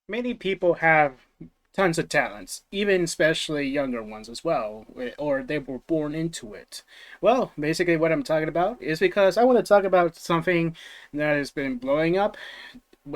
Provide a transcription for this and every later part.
Many people have tons of talents, even especially younger ones as well, or they were born into it. Well, basically, what I'm talking about is because I want to talk about something that has been blowing up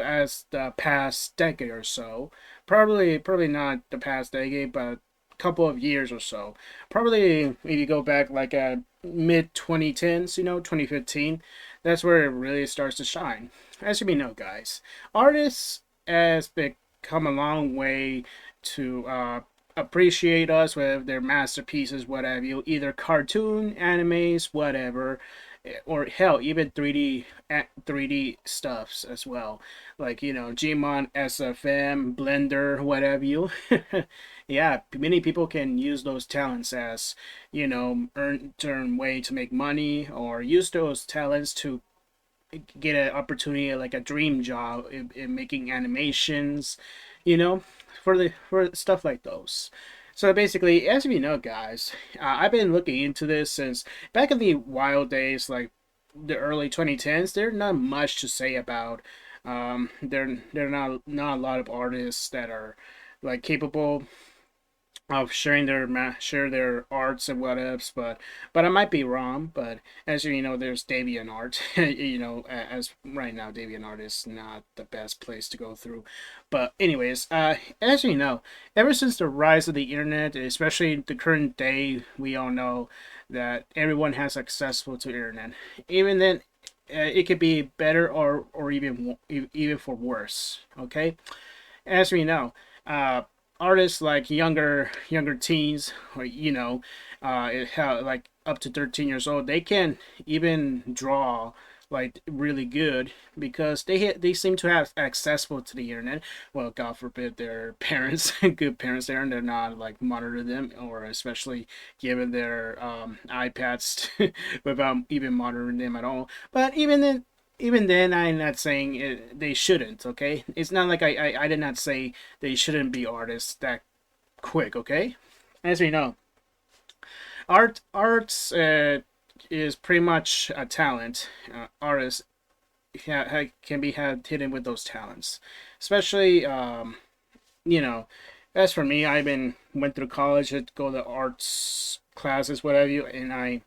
as the past decade or so. Probably not the past decade, but a couple of years or so. Probably if you go back like at mid 2010s, 2015, that's where it really starts to shine. As you may know, guys, artists has become a long way to appreciate us with their masterpieces, whatever you, either cartoon, animes, whatever, or hell, even 3D stuffs as well, like Gmon, SFM, Blender, whatever you. Yeah, many people can use those talents as earn way to make money, or use those talents to get an opportunity, like a dream job in making animations, you know, for stuff like those. So basically, as we know, guys, I've been looking into this since back in the wild days, like the early 2010s. There's not much to say about. There not a lot of artists that are like capable of share their arts and whatevs, but I might be wrong. But as there's DeviantArt. As right now, DeviantArt is not the best place to go through. But anyways, as you know, ever since the rise of the internet, especially the current day, we all know that everyone has accessible to internet. Even then, it could be better or even for worse. Okay, as we know, uh, artists like younger teens, or like up to 13 years old, they can even draw like really good because they seem to have accessible to the internet. Well, God forbid their parents, good parents there, and they're not like monitor them, or especially given their iPads without even monitoring them at all. But even then, I'm not saying they shouldn't. Okay, it's not like I did not say they shouldn't be artists that quick. Okay, as we know, arts is pretty much a talent. Artists can be had hidden with those talents, especially you know. As for me, I been went through college to go to arts classes, whatever you, and I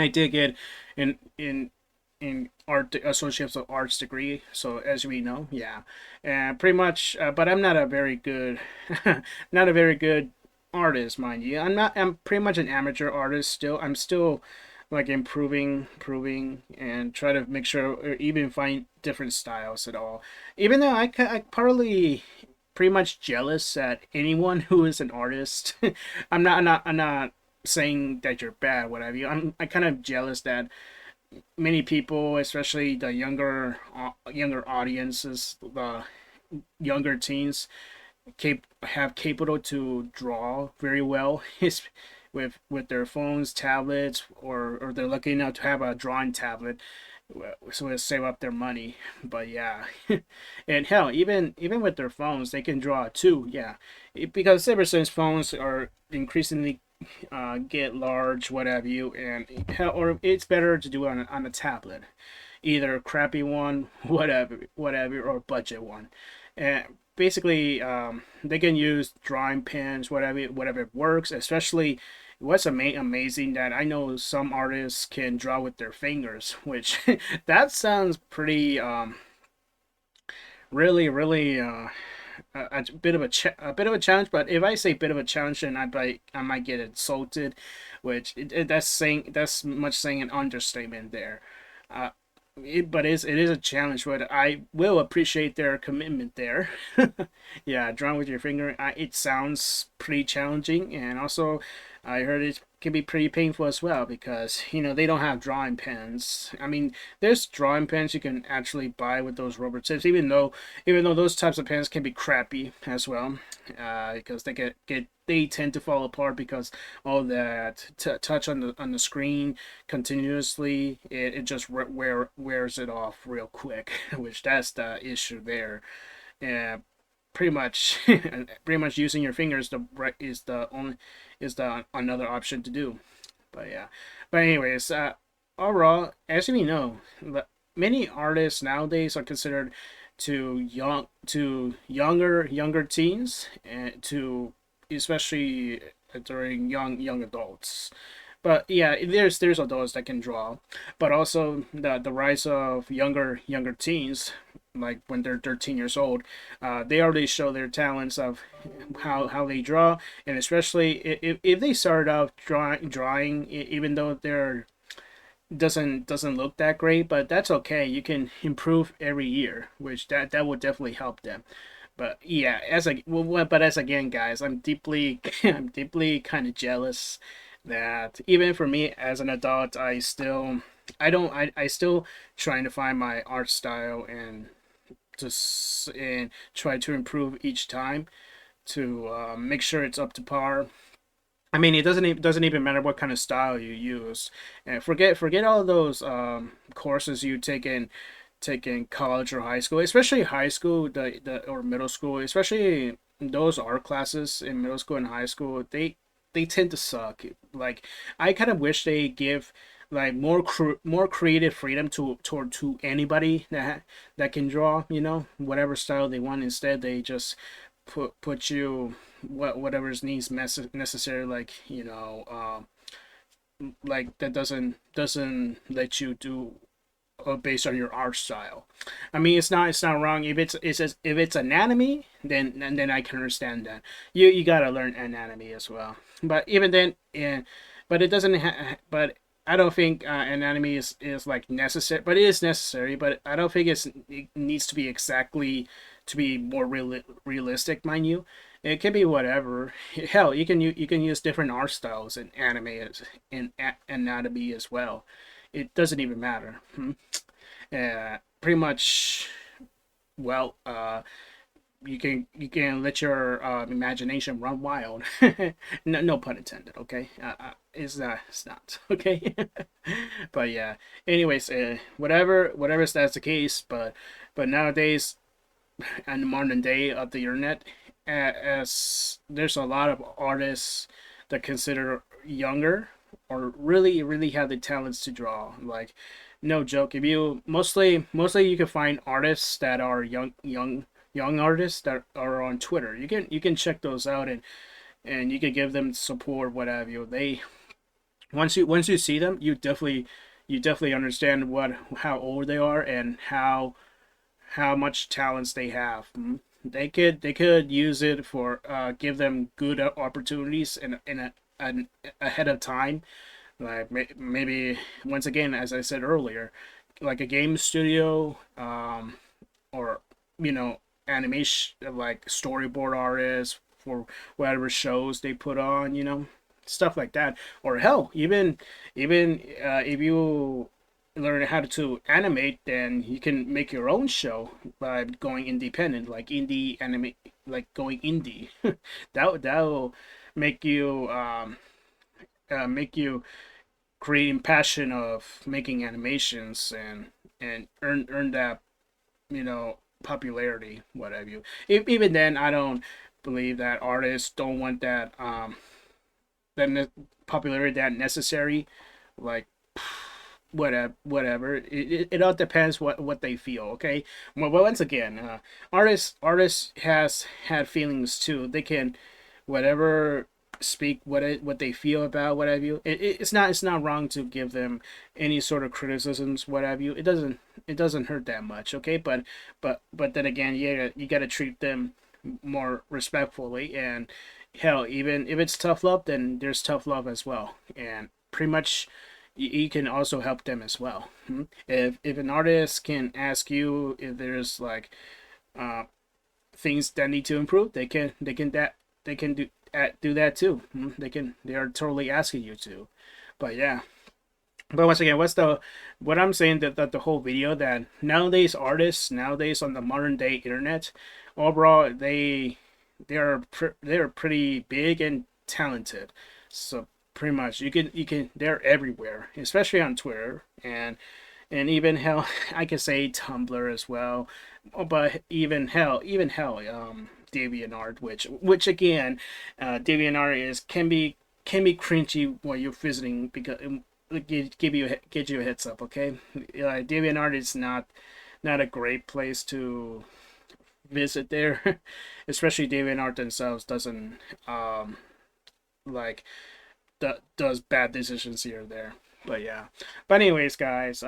did get in art associates of arts degree. So as we know, yeah, and pretty much. But I'm not a very good, not a very good artist, mind you. I'm pretty much an amateur artist still. I'm still like improving, and try to make sure, or even find different styles at all. Even though I partly pretty much jealous at anyone who is an artist. I'm not saying that you're bad, whatever. I kind of jealous that many people, especially the younger audiences, the younger teens, have capable to draw very well with their phones, tablets, or they're lucky enough to have a drawing tablet, so to save up their money. But yeah, and hell, even with their phones, they can draw too. Yeah, because ever since phones are increasingly get large, whatever you, and or it's better to do it on a tablet, either a crappy one, whatever, or budget one. And basically, they can use drawing pens, whatever works. Especially, what's amazing that I know some artists can draw with their fingers, which that sounds pretty really a bit of a bit of a challenge. But if I say bit of a challenge, then I might get insulted, which that's much saying an understatement there. Uh, but it is a challenge, but I will appreciate their commitment there. Yeah, drawing with your finger, it sounds pretty challenging, and also I heard it can be pretty painful as well because they don't have drawing pens. I mean, there's drawing pens you can actually buy with those rubber tips, even though those types of pens can be crappy as well, because they tend to fall apart because all that touch on the screen continuously, it just wears it off real quick, which that's the issue there. Yeah, pretty much pretty much using your fingers is the another option to do. But yeah, but anyways, overall, as we know, many artists nowadays are considered to younger teens, and to especially during young adults. But yeah, there's adults that can draw, but also the rise of younger teens, like when they're 13 years old, they already show their talents of how they draw, and especially if they start out drawing, even though they're doesn't look that great, but that's okay. You can improve every year, which that would definitely help them. But yeah, but as again, guys, I'm deeply I'm deeply kind of jealous that even for me as an adult, I still trying to find my art style and and try to improve each time to make sure it's up to par. I mean, doesn't even matter what kind of style you use, and forget all those courses you take in college or high school, especially high school, the or middle school, especially those art classes in middle school and high school. They tend to suck. Like, I kind of wish they give like more creative freedom to anybody that can draw. Whatever style they want. Instead, they just put you whatever's needs necessary, like like that doesn't let you do based on your art style. I mean, it's not wrong if it's anatomy, then I can understand that. You gotta learn anatomy as well. But even then, yeah, but it doesn't. But I don't think anatomy is like necessary. But it is necessary. But I don't think it needs to be exactly to be more realistic, mind you. It can be whatever. Hell, you can use different art styles in in anatomy as well. It doesn't even matter. Pretty much. Well, you can let your imagination run wild. No pun intended. Okay, it's not okay. But yeah. Anyways, whatever that's the case. But nowadays, and the modern day of the internet, as there's a lot of artists that consider younger or really have the talents to draw. Like, no joke. If you mostly you can find artists that are young artists that are on Twitter. You can check those out, and you can give them support, what have you. They once you see them, you definitely understand how old they are and how much talents they have. They could use it for give them good opportunities an ahead of time. Like, maybe, once again, as I said earlier, like a game studio, or you know animation, like storyboard artists for whatever shows they put on, stuff like that. Or hell, even if you learn how to animate, then you can make your own show by going independent, like indie anime, like going indie. That will make you make you creating passion of making animations, and earn that popularity, what have you. Even then, I don't believe that artists don't want that popularity that necessary. Like, whatever. It all depends what they feel. Okay. Well, once again, artists has had feelings too. They can whatever speak what they feel about what have you. It's not wrong to give them any sort of criticisms, what have you. It doesn't hurt that much. Okay. But then again, you gotta treat them more respectfully. And hell, even if it's tough love, then there's tough love as well. And pretty much, you can also help them as well. If an artist can ask you if there's like uh, things that need to improve, they can do that too. They are totally asking you to. But yeah. But once again, what I'm saying, that the whole video, that nowadays artists nowadays on the modern day internet, overall, they're pretty big and talented. So pretty much, you can they're everywhere, especially on Twitter, and even hell, I could say Tumblr as well. But even hell, DeviantArt, which again, DeviantArt is can be cringy while you're visiting, because give you a heads up. Okay, DeviantArt is not a great place visit there, especially DeviantArt themselves doesn't like does bad decisions here or there. But yeah. But anyways, guys,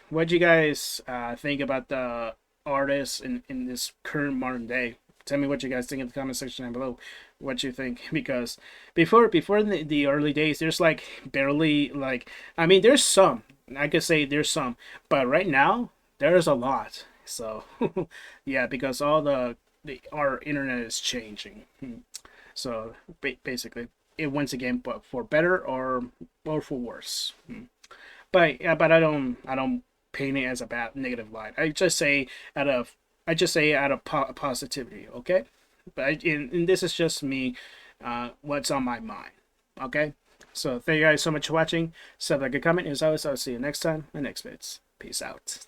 what do you guys think about the artists in this current modern day? Tell me what you guys think in the comment section down below. What you think, because before in the early days, there's like barely like, I mean, there's some, I could say there's some, but right now there's a lot. So yeah, because all our internet is changing. So basically, it once again, but for better or for worse. But yeah, but I don't paint it as a bad negative light. I just say out of positivity. Okay, but and this is just me, what's on my mind. Okay, so thank you guys so much for watching. Sub, like, a comment. As always, I'll see you next time. My next vids. Peace out.